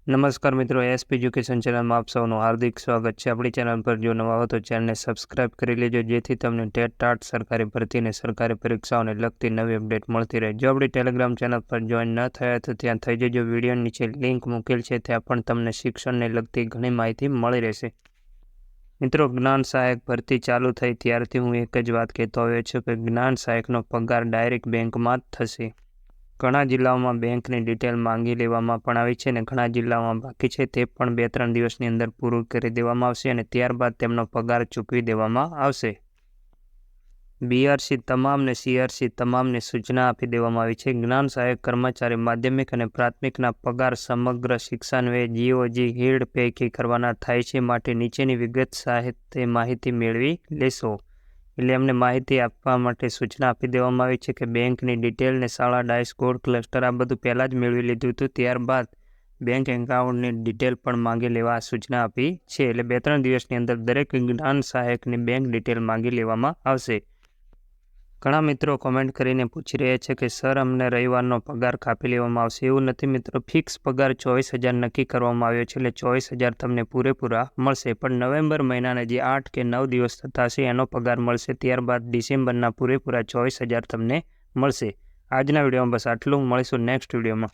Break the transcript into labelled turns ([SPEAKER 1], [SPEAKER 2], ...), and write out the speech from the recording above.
[SPEAKER 1] નમસ્કાર મિત્રો, SP education ચેનલમાં આપ સૌનું હાર્દિક સ્વાગત છે। આપણી ચેનલ પર જો નવા હો તો ચેનલને સબસ્ક્રાઇબ કરી લેજો, જેથી તમને ટેટ ટાટ સરકારી ભરતી અને સરકારી પરીક્ષાઓને લગતી નવી અપડેટ મળતી રહે। જો આપણી ટેલિગ્રામ ચેનલ પર જોઈન ન થયા તો ત્યાં થઈ જજો। વિડીયો નીચે લિંક મૂકેલ છે, ત્યાં પણ તમને શિક્ષણને લગતી ઘણી માહિતી મળી રહેશે। મિત્રો, જ્ઞાન સહાયક ભરતી ચાલુ થઈ ત્યારથી હું એક જ વાત કહેતો આવ્યો છું કે જ્ઞાન સહાયકનો પગાર ડાયરેક્ટ બેંકમાં જ થશે। ઘણા જિલ્લાઓમાં બેંકની ડિટેલ માંગી લેવામાં પણ આવી છે અને ઘણા જિલ્લાઓમાં બાકી છે, તે પણ 2-3 દિવસની અંદર પૂરું કરી દેવામાં આવશે અને ત્યારબાદ તેમનો પગાર ચૂકવી દેવામાં આવશે। બીઆરસી તમામ ને સીઆરસી તમામને સૂચના આપી દેવામાં આવી છે। જ્ઞાન સહાયક કર્મચારી માધ્યમિક અને પ્રાથમિકના પગાર સમગ્ર શિક્ષાન્વયે જીઓજી હીડ પૈકી કરવાના થાય છે, માટે નીચેની વિગત સાથે માહિતી મેળવી લેશો। એટલે એમને માહિતી આપવા માટે સૂચના આપી દેવામાં આવી છે કે બેંકની ડિટેલ ને શાળા ડાયસ્કોડ ક્લસ્ટર આ બધું પહેલાં જ મેળવી લીધું હતું, ત્યારબાદ બેંક એકાઉન્ટની ડિટેલ પણ માંગી લેવા સૂચના આપી છે। એટલે 2-3 દિવસની અંદર દરેક જ્ઞાન સહાયકની બેંક ડિટેલ માંગી લેવામાં આવશે। ઘણા મિત્રો કોમેન્ટ કરીને પૂછી રહ્યા છે કે સર, અમને રવિવારનો પગાર કાપી લેવામાં આવશે। એવું નથી મિત્રો, ફિક્સ પગાર 24,000 નક્કી કરવામાં આવ્યો છે, એટલે 24,000 તમને પૂરેપૂરા મળશે। પણ નવેમ્બર મહિનાના જે 8 કે 9 દિવસ થતા હશે એનો પગાર મળશે, ત્યારબાદ ડિસેમ્બરના પૂરેપૂરા 24,000 તમને મળશે। આજના વિડીયોમાં બસ આટલું, મળીશું નેક્સ્ટ વિડીયોમાં।